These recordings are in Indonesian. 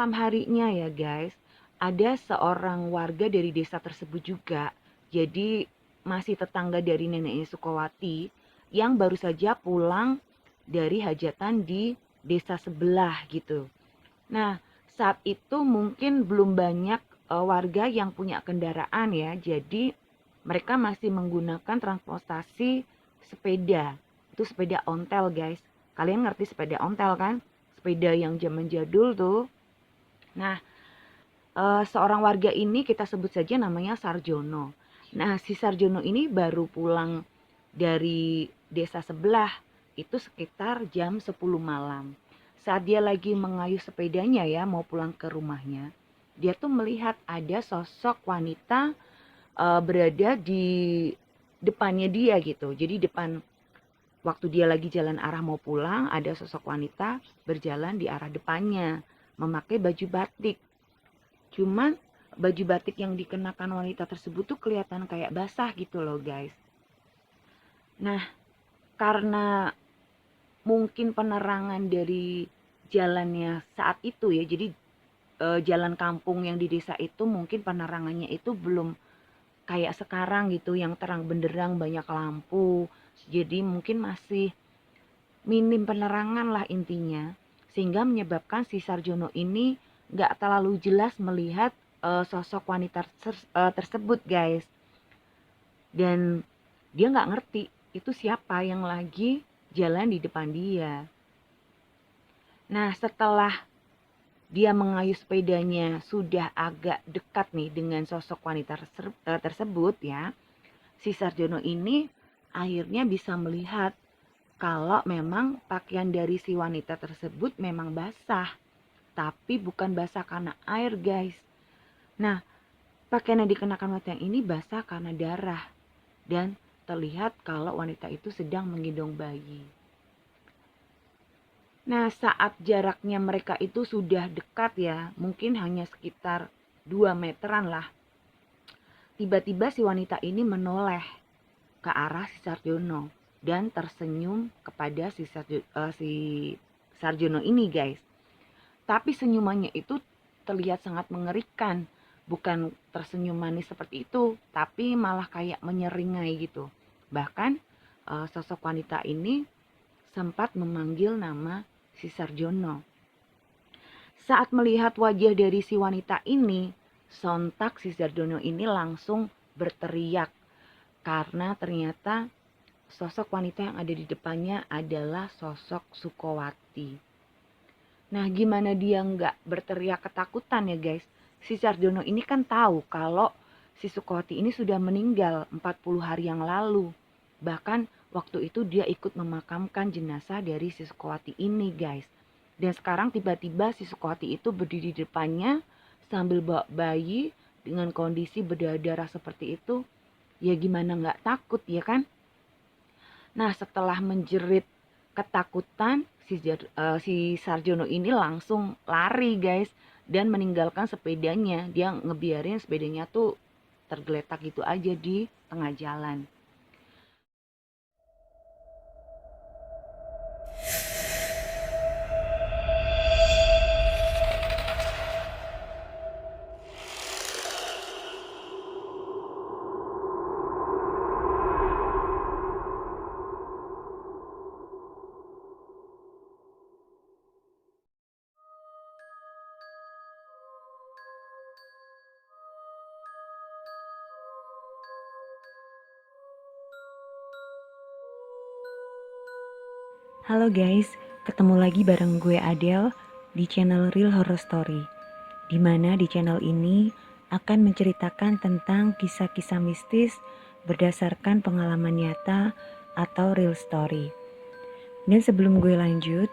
malam harinya ya guys, ada seorang warga dari desa tersebut juga. Jadi masih tetangga dari neneknya Sukowati yang baru saja pulang dari hajatan di desa sebelah gitu. Nah, saat itu mungkin belum banyak warga yang punya kendaraan ya. Jadi mereka masih menggunakan transportasi sepeda. Itu sepeda ontel, guys. Kalian ngerti sepeda ontel kan? Sepeda yang zaman jadul tuh. Nah, seorang warga ini kita sebut saja namanya Sarjono. Nah, si Sarjono ini baru pulang dari desa sebelah itu sekitar jam 10 malam. Saat dia lagi mengayuh sepedanya ya mau pulang ke rumahnya, dia tuh melihat ada sosok wanita berada di depannya dia gitu. Jadi depan waktu dia lagi jalan arah mau pulang, ada sosok wanita berjalan di arah depannya memakai baju batik. Cuman baju batik yang dikenakan wanita tersebut tuh kelihatan kayak basah gitu loh guys. Nah, karena mungkin penerangan dari jalannya saat itu ya, jadi jalan kampung yang di desa itu mungkin penerangannya itu belum kayak sekarang gitu yang terang benderang banyak lampu. Jadi mungkin masih minim penerangan lah intinya. Sehingga menyebabkan si Sarjono ini nggak terlalu jelas melihat sosok wanita tersebut guys. Dan dia nggak ngerti itu siapa yang lagi jalan di depan dia. Nah setelah dia mengayuh sepedanya sudah agak dekat nih dengan sosok wanita tersebut ya, si Sarjono ini akhirnya bisa melihat kalau memang pakaian dari si wanita tersebut memang basah, tapi bukan basah karena air guys. Nah, pakaian yang dikenakan wanita ini basah karena darah dan terlihat kalau wanita itu sedang menggendong bayi. Nah, saat jaraknya mereka itu sudah dekat ya, mungkin hanya sekitar 2 meteran lah. Tiba-tiba si wanita ini menoleh ke arah si Sarjono dan tersenyum kepada si Sarjono ini guys. Tapi senyumannya itu terlihat sangat mengerikan. Bukan tersenyum manis seperti itu, tapi malah kayak menyeringai gitu. Bahkan sosok wanita ini sempat memanggil nama si Sarjono. Saat melihat wajah dari si wanita ini, sontak si Sarjono ini langsung berteriak karena ternyata sosok wanita yang ada di depannya adalah sosok Sukowati. Nah, gimana dia nggak berteriak ketakutan ya guys? Si Sarjono ini kan tahu kalau si Sukowati ini sudah meninggal 40 hari yang lalu. Bahkan waktu itu dia ikut memakamkan jenazah dari si Sukowati ini guys. Dan sekarang tiba-tiba si Sukowati itu berdiri di depannya sambil bawa bayi dengan kondisi berdarah seperti itu. Ya gimana nggak takut ya kan? Nah setelah menjerit ketakutan si Sarjono ini langsung lari guys dan meninggalkan sepedanya. Dia ngebiarin sepedanya tuh tergeletak gitu aja di tengah jalan. Halo guys, ketemu lagi bareng gue Adele di channel Real Horror Story. Dimana di channel ini akan menceritakan tentang kisah-kisah mistis berdasarkan pengalaman nyata atau real story. Dan sebelum gue lanjut,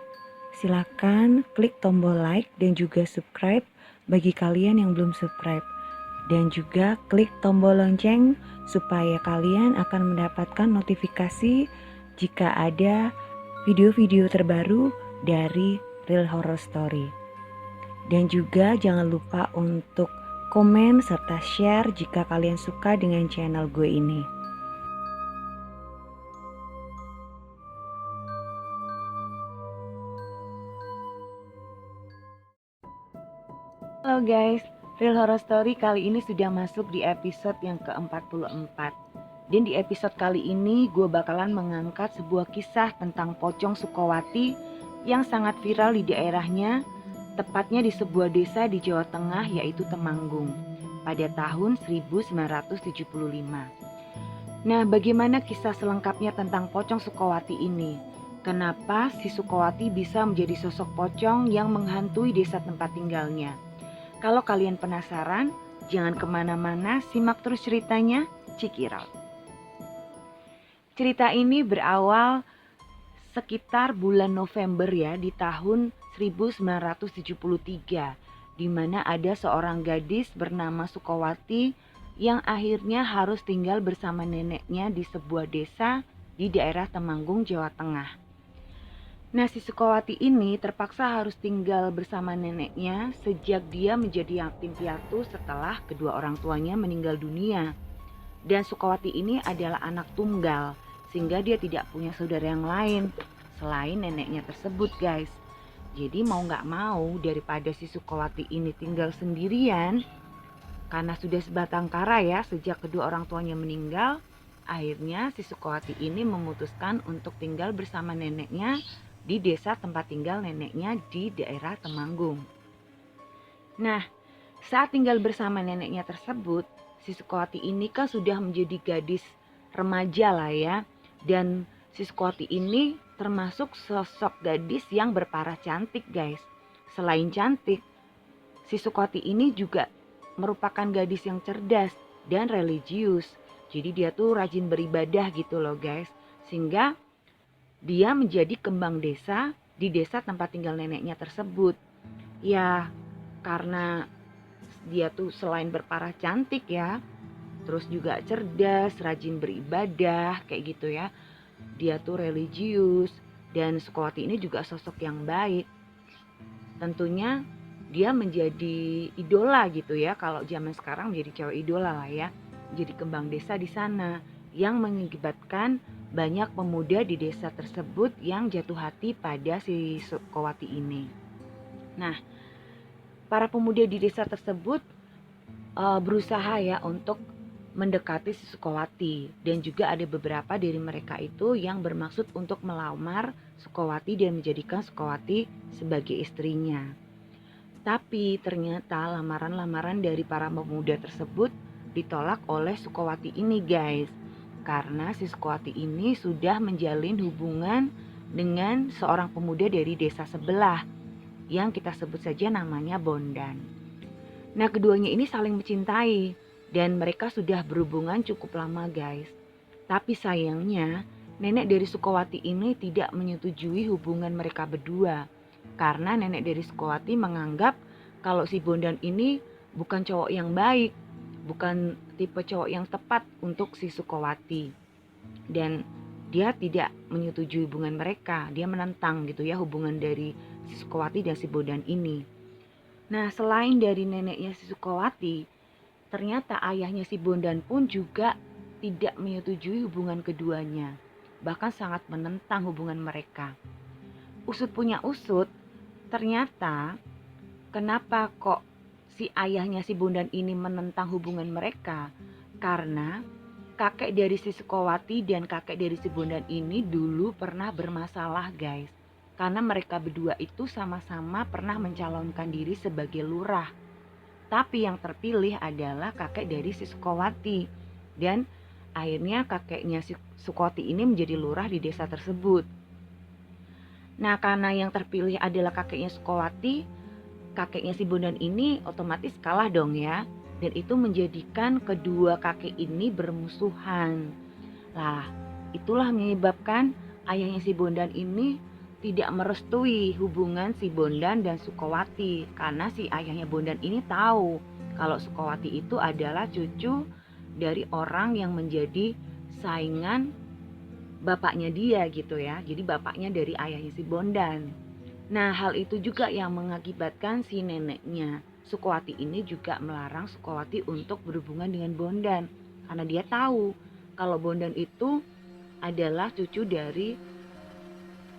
silakan klik tombol like dan juga subscribe bagi kalian yang belum subscribe. Dan juga klik tombol lonceng supaya kalian akan mendapatkan notifikasi jika ada video-video terbaru dari Real Horror Story. Dan juga jangan lupa untuk komen serta share jika kalian suka dengan channel gue ini. Halo guys, Real Horror Story kali ini sudah masuk di episode yang ke-44. Dan di episode kali ini gue bakalan mengangkat sebuah kisah tentang pocong Sukowati yang sangat viral di daerahnya, tepatnya di sebuah desa di Jawa Tengah yaitu Temanggung pada tahun 1975. Nah, bagaimana kisah selengkapnya tentang pocong Sukowati ini? Kenapa si Sukowati bisa menjadi sosok pocong yang menghantui desa tempat tinggalnya? Kalau kalian penasaran, jangan kemana-mana, simak terus ceritanya, check it out. Cerita ini berawal sekitar bulan November ya di tahun 1973, di mana ada seorang gadis bernama Sukowati yang akhirnya harus tinggal bersama neneknya di sebuah desa di daerah Temanggung, Jawa Tengah. Nah, si Sukowati ini terpaksa harus tinggal bersama neneknya sejak dia menjadi yatim piatu setelah kedua orang tuanya meninggal dunia. Dan Sukowati ini adalah anak tunggal, sehingga dia tidak punya saudara yang lain selain neneknya tersebut, guys. Jadi mau gak mau daripada si Sukowati ini tinggal sendirian, karena sudah sebatang kara ya sejak kedua orang tuanya meninggal, akhirnya si Sukowati ini memutuskan untuk tinggal bersama neneknya di desa tempat tinggal neneknya di daerah Temanggung. Nah, saat tinggal bersama neneknya tersebut, si Sukowati ini kan sudah menjadi gadis remaja lah ya. Dan si Sukowati ini termasuk sosok gadis yang berparah cantik, guys. Selain cantik, si Sukowati ini juga merupakan gadis yang cerdas dan religius. Jadi dia tuh rajin beribadah gitu loh, guys. Sehingga dia menjadi kembang desa di desa tempat tinggal neneknya tersebut. Ya, karena dia tuh selain berparah cantik ya, terus juga cerdas, rajin beribadah kayak gitu ya. Dia tuh religius dan Sukowati ini juga sosok yang baik. Tentunya dia menjadi idola gitu ya, kalau zaman sekarang menjadi cewek idola lah ya. Jadi kembang desa di sana yang mengakibatkan banyak pemuda di desa tersebut yang jatuh hati pada si Sukowati ini. Nah, para pemuda di desa tersebut berusaha ya untuk mendekati si Sukowati, dan juga ada beberapa dari mereka itu yang bermaksud untuk melamar Sukowati dan menjadikan Sukowati sebagai istrinya. Tapi ternyata lamaran-lamaran dari para pemuda tersebut ditolak oleh Sukowati ini, guys. Karena si Sukowati ini sudah menjalin hubungan dengan seorang pemuda dari desa sebelah yang kita sebut saja namanya Bondan. Nah, keduanya ini saling mencintai dan mereka sudah berhubungan cukup lama, guys. Tapi sayangnya nenek dari Sukowati ini tidak menyetujui hubungan mereka berdua. Karena nenek dari Sukowati menganggap kalau si Bondan ini bukan cowok yang baik, bukan tipe cowok yang tepat untuk si Sukowati. Dan dia tidak menyetujui hubungan mereka, dia menentang gitu ya hubungan dari si Sukowati dan si Bondan ini. Nah, selain dari neneknya si Sukowati, ternyata ayahnya si Bondan pun juga tidak menyetujui hubungan keduanya, bahkan sangat menentang hubungan mereka. Usut punya usut, ternyata kenapa kok si ayahnya si Bondan ini menentang hubungan mereka? Karena kakek dari si Sukowati dan kakek dari si Bondan ini dulu pernah bermasalah, guys. Karena mereka berdua itu sama-sama pernah mencalonkan diri sebagai lurah. Tapi yang terpilih adalah kakek dari si Sukowati. Dan akhirnya kakeknya si Sukowati ini menjadi lurah di desa tersebut. Nah, karena yang terpilih adalah kakeknya Sukowati, kakeknya si Bondan ini otomatis kalah dong ya. Dan itu menjadikan kedua kakek ini bermusuhan. Lah, itulah menyebabkan ayahnya si Bondan ini tidak merestui hubungan si Bondan dan Sukowati. Karena si ayahnya Bondan ini tahu kalau Sukowati itu adalah cucu dari orang yang menjadi saingan bapaknya dia gitu ya. Jadi bapaknya dari ayahnya si Bondan. Nah, hal itu juga yang mengakibatkan si neneknya Sukowati ini juga melarang Sukowati untuk berhubungan dengan Bondan. Karena dia tahu kalau Bondan itu adalah cucu dari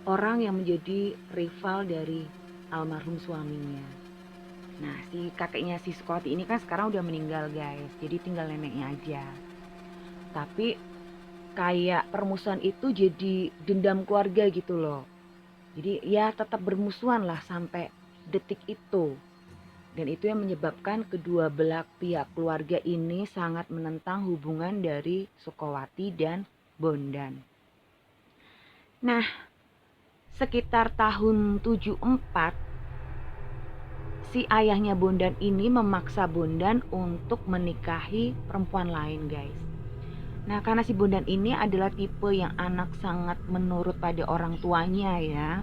orang yang menjadi rival dari almarhum suaminya. Nah, si kakeknya si Sukowati ini kan sekarang udah meninggal guys, jadi tinggal neneknya aja. Tapi kayak permusuhan itu jadi dendam keluarga gitu loh. Jadi ya tetap bermusuhan lah sampai detik itu. Dan itu yang menyebabkan kedua belah pihak keluarga ini sangat menentang hubungan dari Sukowati dan Bondan. Nah, sekitar tahun 74, si ayahnya Bondan ini memaksa Bondan untuk menikahi perempuan lain guys. Nah, karena si Bondan ini adalah tipe yang anak sangat menurut pada orang tuanya ya.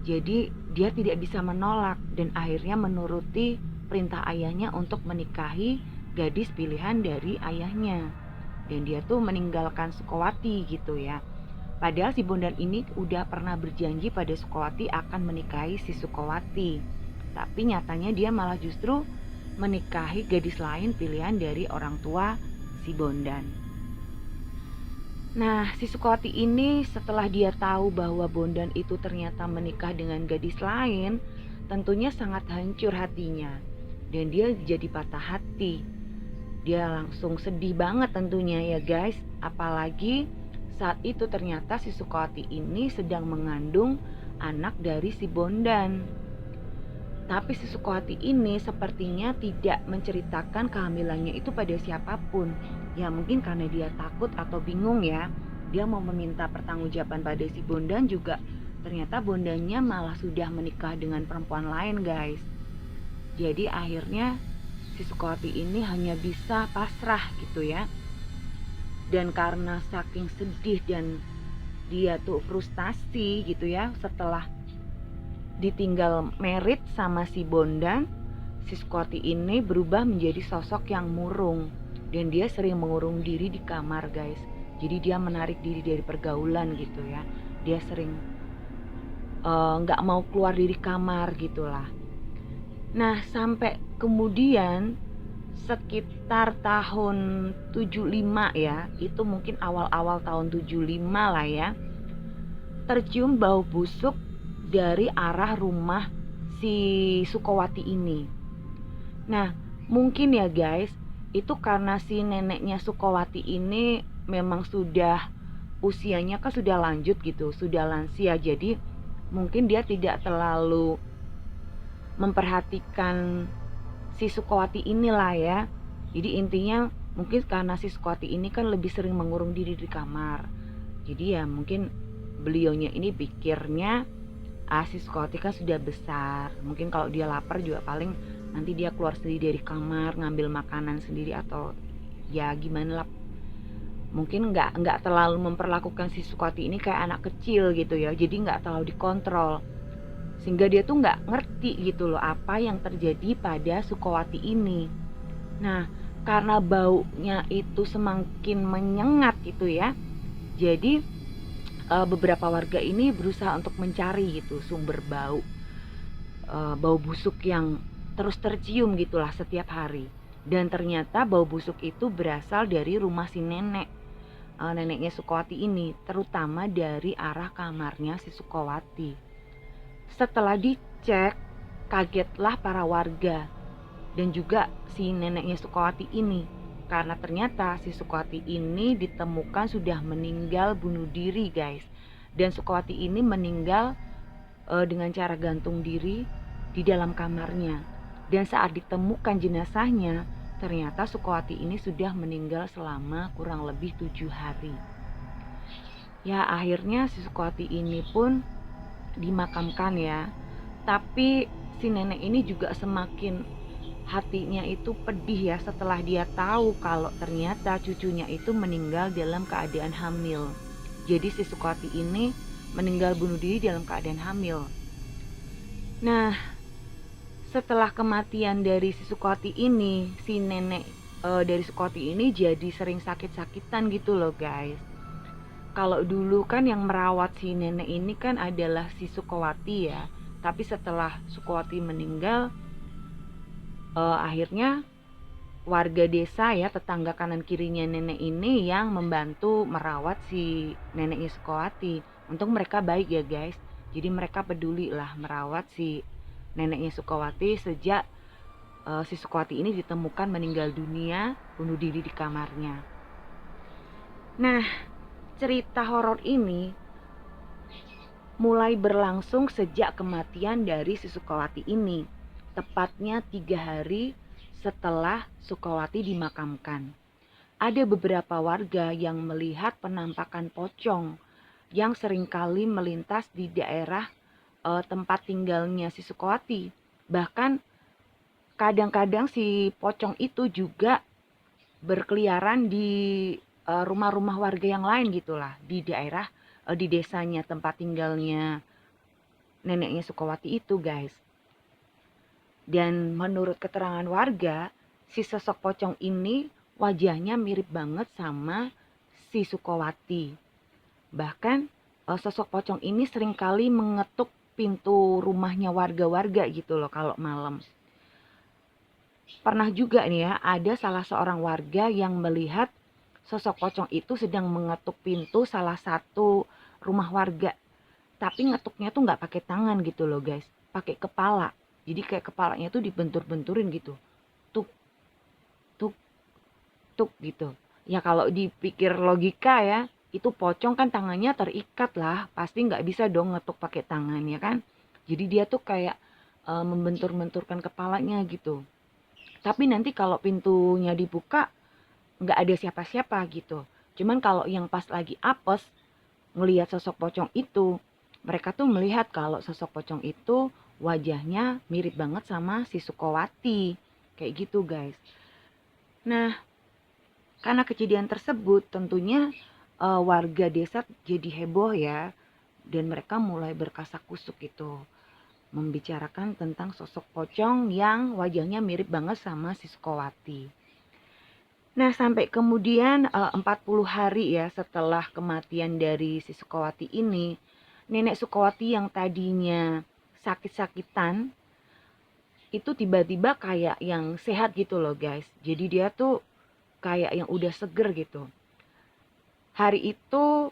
Jadi dia tidak bisa menolak dan akhirnya menuruti perintah ayahnya untuk menikahi gadis pilihan dari ayahnya. Dan dia tuh meninggalkan Sukowati gitu ya. Padahal si Bondan ini udah pernah berjanji pada Sukowati akan menikahi si Sukowati. Tapi nyatanya dia malah justru menikahi gadis lain pilihan dari orang tua si Bondan. Nah, si Sukowati ini setelah dia tahu bahwa Bondan itu ternyata menikah dengan gadis lain, tentunya sangat hancur hatinya. Dan dia jadi patah hati. Dia langsung sedih banget tentunya ya guys. Apalagi saat itu ternyata si Sukowati ini sedang mengandung anak dari si Bondan. Tapi si Sukowati ini sepertinya tidak menceritakan kehamilannya itu pada siapapun. Ya mungkin karena dia takut atau bingung ya. Dia mau meminta pertanggungjawaban pada si Bondan juga. Ternyata Bondannya malah sudah menikah dengan perempuan lain guys. Jadi akhirnya si Sukowati ini hanya bisa pasrah gitu ya. Dan karena saking sedih dan dia tuh frustasi gitu ya setelah ditinggal merit sama si Bondan, si Sukowati ini berubah menjadi sosok yang murung dan dia sering mengurung diri di kamar guys. Jadi dia menarik diri dari pergaulan gitu ya. Dia sering nggak mau keluar dari kamar gitulah. Nah sampai kemudian sekitar tahun 75 ya, itu mungkin awal-awal tahun 75 lah ya, tercium bau busuk dari arah rumah si Sukowati ini. Nah, mungkin ya guys, itu karena si neneknya Sukowati ini memang sudah usianya kan sudah lanjut gitu, sudah lansia. Jadi mungkin dia tidak terlalu memperhatikan si Sukowati inilah ya. Jadi intinya mungkin karena si Sukowati ini kan lebih sering mengurung diri di kamar. Jadi ya mungkin beliaunya ini pikirnya si Sukowati kan sudah besar. Mungkin kalau dia lapar juga paling nanti dia keluar sendiri dari kamar ngambil makanan sendiri atau ya gimana lah. Mungkin nggak terlalu memperlakukan si Sukowati ini kayak anak kecil gitu ya. Jadi nggak terlalu dikontrol. Sehingga dia tuh nggak ngerti gitu loh apa yang terjadi pada Sukowati ini. Nah, karena baunya itu semakin menyengat gitu ya. Jadi beberapa warga ini berusaha untuk mencari gitu sumber bau bau busuk yang terus tercium gitulah setiap hari. Dan ternyata bau busuk itu berasal dari rumah si neneknya Sukowati ini, terutama dari arah kamarnya si Sukowati. Setelah dicek, kagetlah para warga dan juga si neneknya Sukowati ini karena ternyata si Sukowati ini ditemukan sudah meninggal bunuh diri guys. Dan Sukowati ini meninggal dengan cara gantung diri di dalam kamarnya. Dan saat ditemukan jenazahnya, ternyata Sukowati ini sudah meninggal selama kurang lebih 7 hari. Ya akhirnya si Sukowati ini pun dimakamkan ya. Tapi si nenek ini juga semakin hatinya itu pedih ya setelah dia tahu kalau ternyata cucunya itu meninggal dalam keadaan hamil. Jadi si Sukowati ini meninggal bunuh diri dalam keadaan hamil. Nah, setelah kematian dari si Sukowati ini, si nenek dari Sukowati ini jadi sering sakit-sakitan gitu loh guys. Kalau dulu kan yang merawat si nenek ini kan adalah si Sukowati ya. Tapi setelah Sukowati meninggal, akhirnya warga desa ya, tetangga kanan kirinya nenek ini yang membantu merawat si neneknya Sukowati. Untung mereka baik ya guys. Jadi mereka peduli lah merawat si neneknya Sukowati sejak si Sukowati ini ditemukan meninggal dunia bunuh diri di kamarnya. Nah, cerita horor ini mulai berlangsung sejak kematian dari si Sukowati ini, tepatnya 3 hari setelah Sukowati dimakamkan. Ada beberapa warga yang melihat penampakan pocong yang seringkali melintas di daerah tempat tinggalnya si Sukowati. Bahkan kadang-kadang si pocong itu juga berkeliaran di rumah-rumah warga yang lain gitulah, di daerah di desanya tempat tinggalnya neneknya Sukowati itu, guys. Dan menurut keterangan warga, si sosok pocong ini wajahnya mirip banget sama si Sukowati. Bahkan sosok pocong ini seringkali mengetuk pintu rumahnya warga-warga gitu loh kalau malam. Pernah juga nih ya, ada salah seorang warga yang melihat sosok pocong itu sedang mengetuk pintu salah satu rumah warga. Tapi ngetuknya tuh nggak pakai tangan gitu loh guys, pakai kepala. Jadi kayak kepalanya tuh dibentur-benturin gitu. Tuk, tuk, tuk gitu. Ya kalau dipikir logika ya, itu pocong kan tangannya terikat lah. Pasti nggak bisa dong ngetuk pakai tangan ya kan. Jadi dia tuh kayak membentur-benturkan kepalanya gitu. Tapi nanti kalau pintunya dibuka, nggak ada siapa-siapa gitu. Cuman kalau yang pas lagi apes, ngelihat sosok pocong itu, mereka tuh melihat kalau sosok pocong itu wajahnya mirip banget sama si Sukowati. Kayak gitu guys. Nah, karena kejadian tersebut tentunya warga desa jadi heboh ya. Dan mereka mulai berkasak-kusuk gitu. Membicarakan tentang sosok pocong yang wajahnya mirip banget sama si Sukowati. Nah, sampai kemudian 40 hari ya setelah kematian dari si Sukowati ini, nenek Sukowati yang tadinya sakit-sakitan itu tiba-tiba kayak yang sehat gitu loh guys. Jadi dia tuh kayak yang udah seger gitu. Hari itu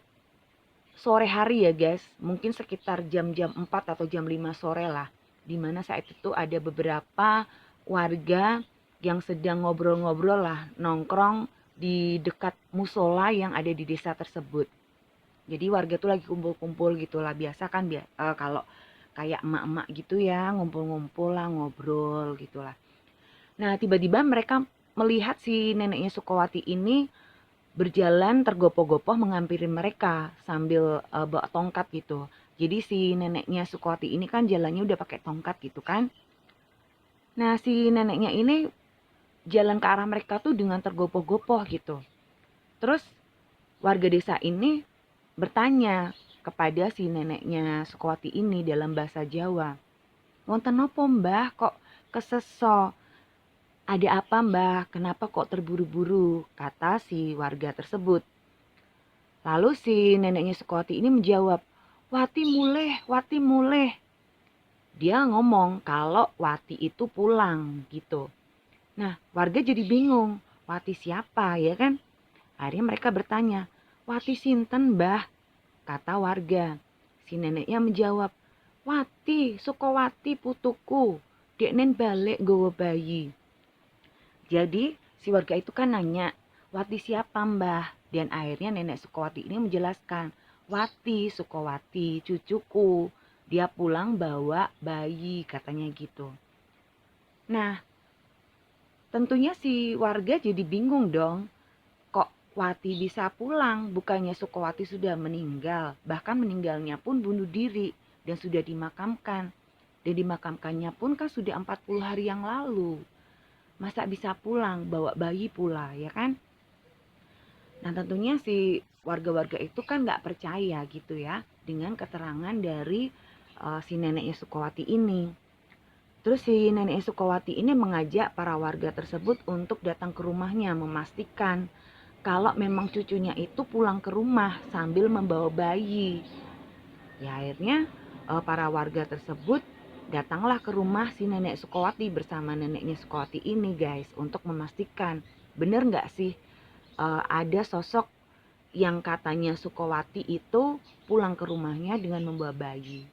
sore hari ya guys, mungkin sekitar jam-jam 4 atau jam 5 sore lah. Dimana saat itu ada beberapa warga yang sedang ngobrol-ngobrol lah, nongkrong di dekat musola yang ada di desa tersebut. Jadi warga tuh lagi kumpul-kumpul gitu lah, biasa kan kalau kayak emak-emak gitu ya, ngumpul-ngumpul lah, ngobrol gitu lah. Nah tiba-tiba mereka melihat si neneknya Sukowati ini berjalan tergopoh-gopoh menghampiri mereka sambil bawa tongkat gitu. Jadi si neneknya Sukowati ini kan jalannya udah pakai tongkat gitu kan. Nah si neneknya ini jalan ke arah mereka tuh dengan tergopoh-gopoh gitu. Terus warga desa ini bertanya kepada si neneknya Sukowati ini dalam bahasa Jawa. Wonten nopo mbah kok keseso? Ada apa mbah? Kenapa kok terburu-buru? Kata si warga tersebut. Lalu si neneknya Sukowati ini menjawab, Wati muleh. Dia ngomong kalau Wati itu pulang gitu. Nah warga jadi bingung, Wati siapa ya kan? Akhirnya mereka bertanya, Wati sinten mbah? Kata warga. Si neneknya menjawab, Wati, Sukowati putuku, deknen balik gowo bayi. Jadi si warga itu kan nanya, Wati siapa mbah? Dan akhirnya nenek Sukowati ini menjelaskan, Wati, Sukowati, cucuku. Dia pulang bawa bayi, katanya gitu. Nah, tentunya si warga jadi bingung dong. Kok Wati bisa pulang? Bukannya Sukowati sudah meninggal. Bahkan meninggalnya pun bunuh diri dan sudah dimakamkan. Dan dimakamkannya pun kan sudah 40 hari yang lalu. Masa bisa pulang bawa bayi pula ya kan? Nah tentunya si warga-warga itu kan nggak percaya gitu ya dengan keterangan dari si neneknya Sukowati ini. Terus si neneknya Sukowati ini mengajak para warga tersebut untuk datang ke rumahnya memastikan kalau memang cucunya itu pulang ke rumah sambil membawa bayi. Ya akhirnya para warga tersebut datanglah ke rumah si nenek Sukowati bersama neneknya Sukowati ini guys untuk memastikan benar nggak sih ada sosok yang katanya Sukowati itu pulang ke rumahnya dengan membawa bayi.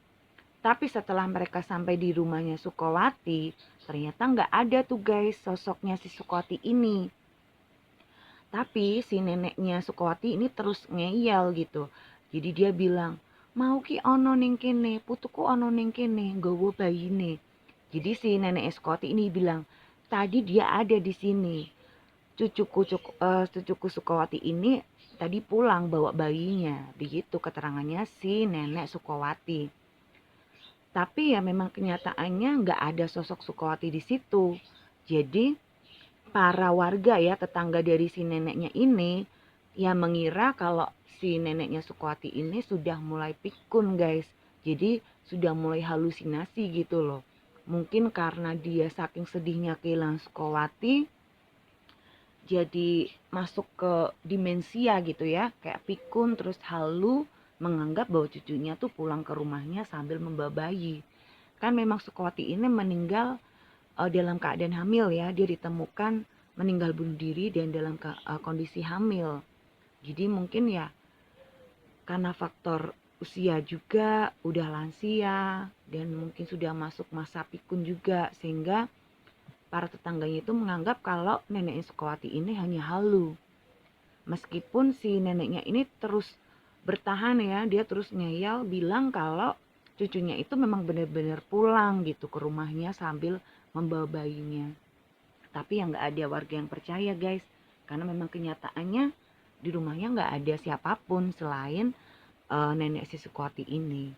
Tapi setelah mereka sampai di rumahnya Sukowati, ternyata nggak ada tuh guys sosoknya si Sukowati ini. Tapi si neneknya Sukowati ini terus ngeyel gitu. Jadi dia bilang, mau ki ono ning kene, putuku ono ning kene, nggawa bayine. Jadi si nenek Sukowati ini bilang, tadi dia ada di sini. Cucuku Sukowati ini tadi pulang bawa bayinya. Begitu keterangannya si nenek Sukowati. Tapi ya memang kenyataannya nggak ada sosok Sukowati di situ. Jadi para warga ya tetangga dari si neneknya ini ya mengira kalau si neneknya Sukowati ini sudah mulai pikun guys. Jadi sudah mulai halusinasi gitu loh. Mungkin karena dia saking sedihnya kehilangan Sukowati, jadi masuk ke demensia gitu ya, kayak pikun terus halu, menganggap bahwa cucunya tuh pulang ke rumahnya sambil membawa bayi. Kan memang Sukowati ini meninggal dalam keadaan hamil ya, dia ditemukan meninggal bunuh diri dan dalam kondisi hamil. Jadi mungkin ya karena faktor usia juga udah lansia dan mungkin sudah masuk masa pikun juga, sehingga para tetangganya itu menganggap kalau nenek Sukowati ini hanya halu. Meskipun si neneknya ini terus bertahan ya, dia terus ngeyel bilang kalau cucunya itu memang benar-benar pulang gitu ke rumahnya sambil membawa bayinya. Tapi yang nggak ada warga yang percaya guys, karena memang kenyataannya di rumahnya nggak ada siapapun selain nenek si Sukowati ini.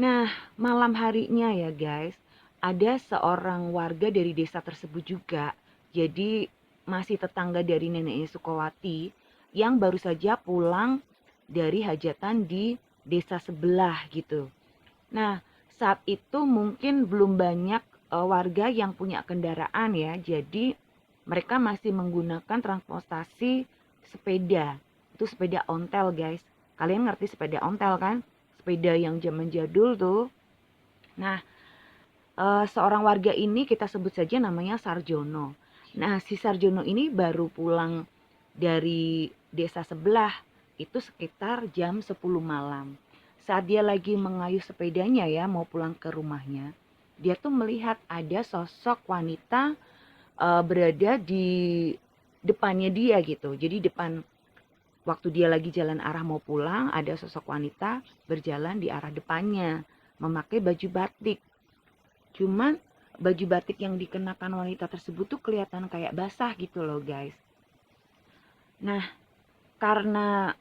Nah, malam harinya ya guys, ada seorang warga dari desa tersebut juga. Jadi masih tetangga dari neneknya Sukowati yang baru saja pulang dari hajatan di desa sebelah gitu. Nah, saat itu mungkin belum banyak warga yang punya kendaraan ya. Jadi mereka masih menggunakan transportasi sepeda. Itu sepeda ontel guys. Kalian ngerti sepeda ontel kan? Sepeda yang zaman jadul tuh. Nah, seorang warga ini kita sebut saja namanya Sarjono. Nah, si Sarjono ini baru pulang dari desa sebelah itu sekitar jam 10 malam. Saat dia lagi mengayuh sepedanya ya mau pulang ke rumahnya, dia tuh melihat ada sosok wanita berada di depannya dia gitu. Jadi depan waktu dia lagi jalan arah mau pulang, ada sosok wanita berjalan di arah depannya memakai baju batik. Cuman baju batik yang dikenakan wanita tersebut tuh kelihatan kayak basah gitu loh guys. Nah, karena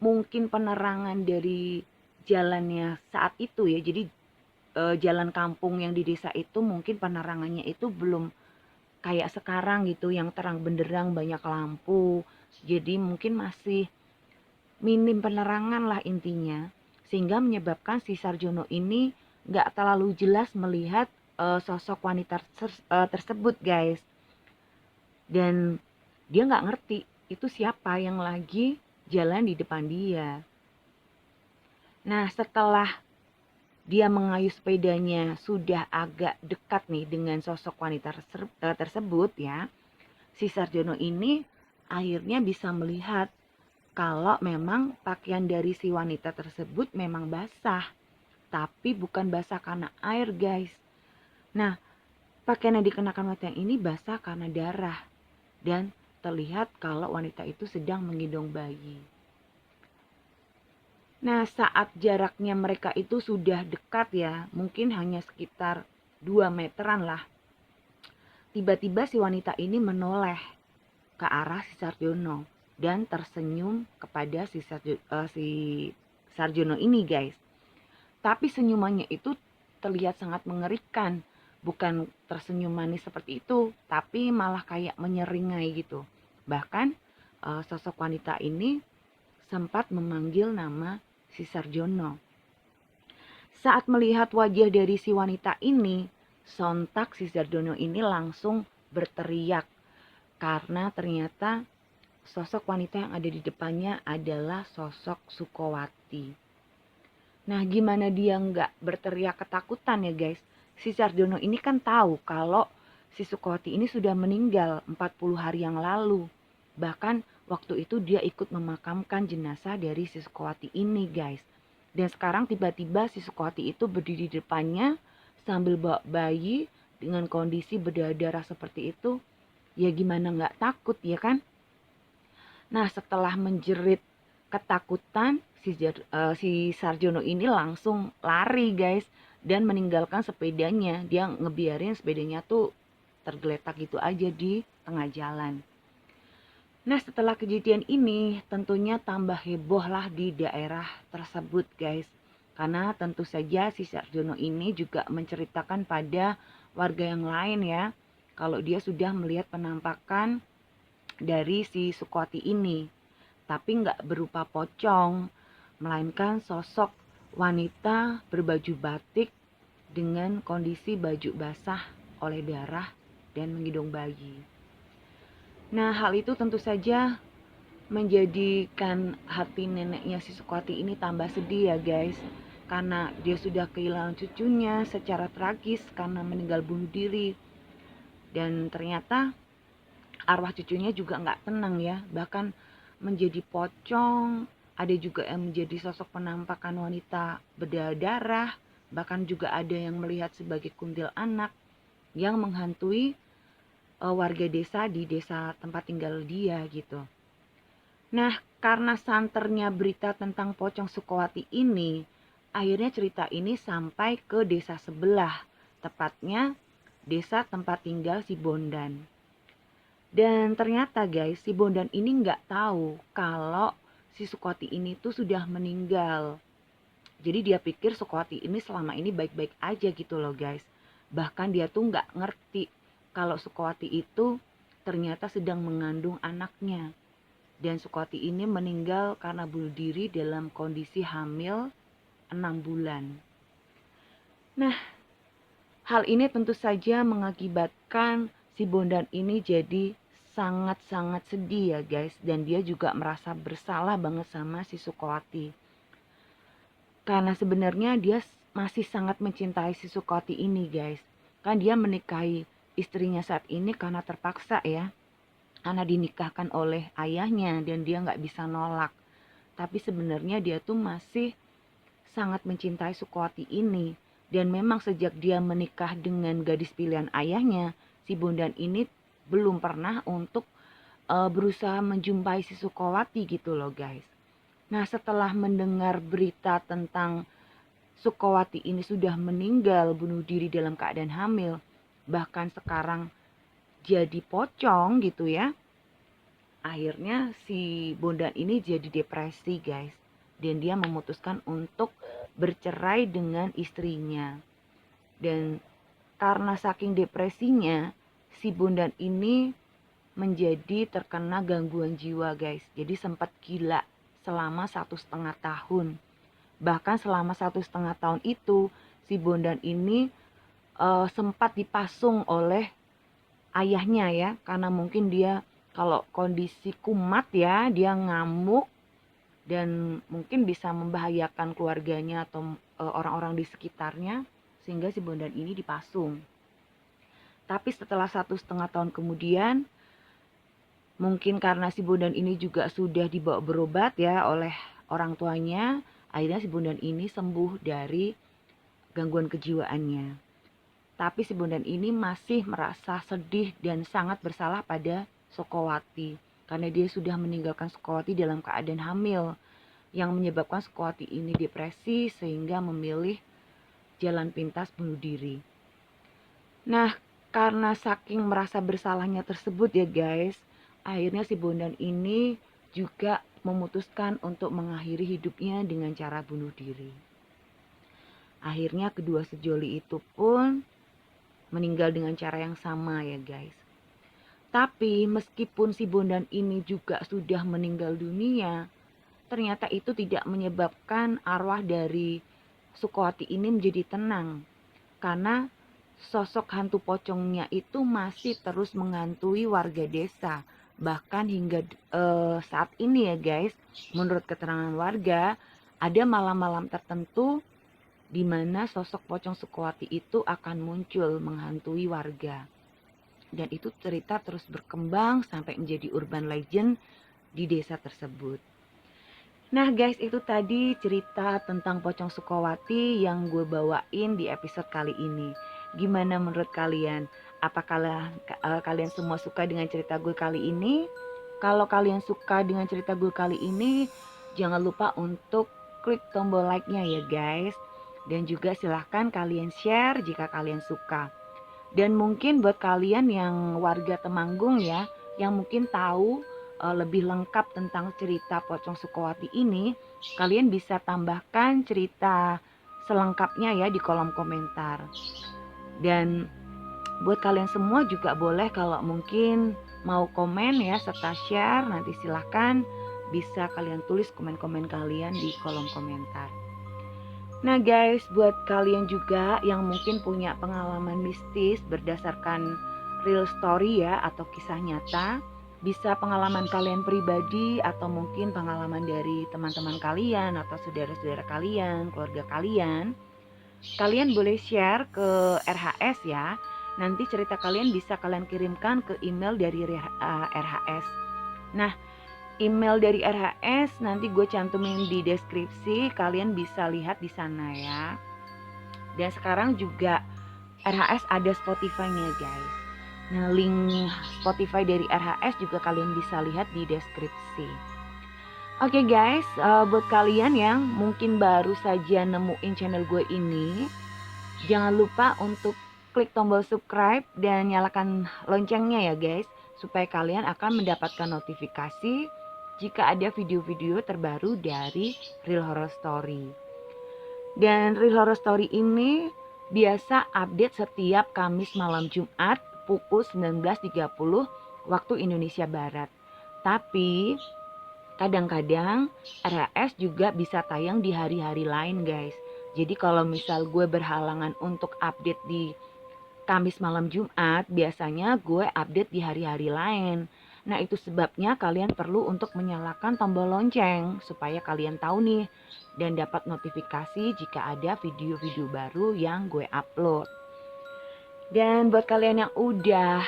mungkin penerangan dari jalannya saat itu ya, jadi jalan kampung yang di desa itu mungkin penerangannya itu belum kayak sekarang gitu yang terang benderang banyak lampu. Jadi mungkin masih minim penerangan lah intinya. Sehingga menyebabkan si Sarjono ini nggak terlalu jelas melihat sosok wanita tersebut guys. Dan dia nggak ngerti itu siapa yang lagi jalan di depan dia. Nah setelah dia mengayuh sepedanya sudah agak dekat nih dengan sosok wanita tersebut ya, si Sarjono ini akhirnya bisa melihat kalau memang pakaian dari si wanita tersebut memang basah, tapi bukan basah karena air guys. Nah, pakaian yang dikenakan wanita ini basah karena darah dan terlihat kalau wanita itu sedang menggendong bayi. Nah, saat jaraknya mereka itu sudah dekat ya, mungkin hanya sekitar 2 meteran lah. Tiba-tiba si wanita ini menoleh ke arah si Sarjono dan tersenyum kepada si Sarjono ini guys. Tapi senyumannya itu terlihat sangat mengerikan. Bukan tersenyum manis seperti itu, tapi malah kayak menyeringai gitu. Bahkan sosok wanita ini sempat memanggil nama si Sarjono. Saat melihat wajah dari si wanita ini, sontak si Sarjono ini langsung berteriak karena ternyata sosok wanita yang ada di depannya adalah sosok Sukowati. Nah, gimana dia nggak berteriak ketakutan ya guys? Si Sarjono ini kan tahu kalau si Sukowati ini sudah meninggal 40 hari yang lalu. Bahkan waktu itu dia ikut memakamkan jenazah dari si Sukowati ini guys. Dan sekarang tiba-tiba si Sukowati itu berdiri di depannya sambil bawa bayi dengan kondisi berdarah seperti itu. Ya gimana nggak takut ya kan? Nah setelah menjerit ketakutan, si Sarjono ini langsung lari guys dan meninggalkan sepedanya. Dia ngebiarin sepedanya tuh tergeletak gitu aja di tengah jalan. Nah setelah kejadian ini tentunya tambah heboh lah di daerah tersebut guys. Karena tentu saja si Sarjono ini juga menceritakan pada warga yang lain ya. Kalau dia sudah melihat penampakan dari si Sukowati ini. Tapi nggak berupa pocong. Melainkan sosok wanita berbaju batik dengan kondisi baju basah oleh darah dan menggendong bayi. Nah hal itu tentu saja menjadikan hati neneknya si Sukowati ini tambah sedih ya guys. Karena dia sudah kehilangan cucunya secara tragis karena meninggal bunuh diri. Dan ternyata arwah cucunya juga nggak tenang ya. Bahkan menjadi pocong, ada juga yang menjadi sosok penampakan wanita berdarah. Bahkan juga ada yang melihat sebagai kuntil anak yang menghantui warga desa di desa tempat tinggal dia gitu. Nah, karena santernya berita tentang pocong Sukowati ini, akhirnya cerita ini sampai ke desa sebelah, tepatnya desa tempat tinggal si Bondan. Dan ternyata guys, si Bondan ini nggak tahu kalau si Sukowati ini tuh sudah meninggal. Jadi dia pikir Sukowati ini selama ini baik-baik aja gitu loh guys. Bahkan dia tuh nggak ngerti kalau Sukowati itu ternyata sedang mengandung anaknya. Dan Sukowati ini meninggal karena bunuh diri dalam kondisi hamil 6 bulan. Nah, hal ini tentu saja mengakibatkan si Bondan ini jadi sangat-sangat sedih ya guys. Dan dia juga merasa bersalah banget sama si Sukowati. Karena sebenarnya dia masih sangat mencintai si Sukowati ini guys. Kan dia menikahi istrinya saat ini karena terpaksa ya. Karena dinikahkan oleh ayahnya dan dia nggak bisa nolak. Tapi sebenarnya dia tuh masih sangat mencintai Sukowati ini. Dan memang sejak dia menikah dengan gadis pilihan ayahnya, si Bondan ini belum pernah untuk berusaha menjumpai si Sukowati gitu loh guys. Nah setelah mendengar berita tentang Sukowati ini sudah meninggal bunuh diri dalam keadaan hamil, bahkan sekarang jadi pocong gitu ya. Akhirnya si Bondan ini jadi depresi guys. Dan dia memutuskan untuk bercerai dengan istrinya. Dan karena saking depresinya, si Bondan ini menjadi terkena gangguan jiwa guys. Jadi sempat gila selama 1,5 tahun. Bahkan selama 1,5 tahun itu, si Bondan ini sempat dipasung oleh ayahnya ya. Karena mungkin dia kalau kondisi kumat ya, dia ngamuk dan mungkin bisa membahayakan keluarganya atau orang-orang di sekitarnya, sehingga si Bondan ini dipasung. Tapi setelah 1,5 tahun kemudian, mungkin karena si Bondan ini juga sudah dibawa berobat ya oleh orang tuanya, akhirnya si Bondan ini sembuh dari gangguan kejiwaannya. Tapi si Bondan ini masih merasa sedih dan sangat bersalah pada Sukowati karena dia sudah meninggalkan Sukowati dalam keadaan hamil, yang menyebabkan Sukowati ini depresi sehingga memilih jalan pintas bunuh diri. Nah, karena saking merasa bersalahnya tersebut ya guys, akhirnya si Bondan ini juga memutuskan untuk mengakhiri hidupnya dengan cara bunuh diri. Akhirnya kedua sejoli itu pun meninggal dengan cara yang sama ya guys. Tapi meskipun si Bondan ini juga sudah meninggal dunia, ternyata itu tidak menyebabkan arwah dari Sukowati ini menjadi tenang. Karena sosok hantu pocongnya itu masih terus menghantui warga desa. Bahkan hingga saat ini ya guys, menurut keterangan warga, ada malam-malam tertentu di mana sosok pocong Sukowati itu akan muncul menghantui warga. Dan itu cerita terus berkembang sampai menjadi urban legend di desa tersebut. Nah guys, itu tadi cerita tentang Pocong Sukowati yang gue bawain di episode kali ini. Gimana menurut kalian? Apakah kalian semua suka dengan cerita gue kali ini? Kalau kalian suka dengan cerita gue kali ini, jangan lupa untuk klik tombol like-nya ya guys. Dan juga silahkan kalian share jika kalian suka. Dan mungkin buat kalian yang warga Temanggung ya, yang mungkin tahu lebih lengkap tentang cerita Pocong Sukowati ini, kalian bisa tambahkan cerita selengkapnya ya di kolom komentar. Dan buat kalian semua juga boleh kalau mungkin mau komen ya serta share, nanti silahkan bisa kalian tulis komen-komen kalian di kolom komentar. Nah guys, buat kalian juga yang mungkin punya pengalaman mistis berdasarkan real story ya atau kisah nyata, bisa pengalaman kalian pribadi atau mungkin pengalaman dari teman-teman kalian atau saudara-saudara kalian, keluarga kalian, kalian boleh share ke RHS ya. Nanti cerita kalian bisa kalian kirimkan ke email dari RHS. Nah, email dari RHS nanti gue cantumin di deskripsi, kalian bisa lihat di sana ya. Dan sekarang juga RHS ada Spotify-nya guys. Nah, link Spotify dari RHS juga kalian bisa lihat di deskripsi. Oke guys, buat kalian yang mungkin baru saja nemuin channel gue ini, jangan lupa untuk klik tombol subscribe dan nyalakan loncengnya ya guys, supaya kalian akan mendapatkan notifikasi jika ada video-video terbaru dari Real Horror Story. Dan Real Horror Story ini biasa update setiap Kamis malam Jumat pukul 19.30 waktu Indonesia Barat. Tapi kadang-kadang RHS juga bisa tayang di hari-hari lain guys. Jadi kalau misal gue berhalangan untuk update di Kamis malam Jumat, biasanya gue update di hari-hari lain. Nah itu sebabnya kalian perlu untuk menyalakan tombol lonceng supaya kalian tahu nih dan dapat notifikasi jika ada video-video baru yang gue upload. Dan buat kalian yang udah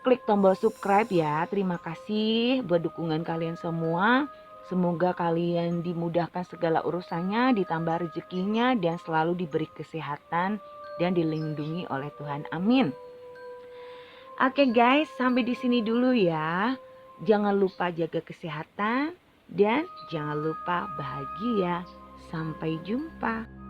klik tombol subscribe ya, terima kasih buat dukungan kalian semua. Semoga kalian dimudahkan segala urusannya, ditambah rezekinya, dan selalu diberi kesehatan dan dilindungi oleh Tuhan. Amin. Oke guys, sampai di sini dulu ya. Jangan lupa jaga kesehatan dan jangan lupa bahagia. Sampai jumpa.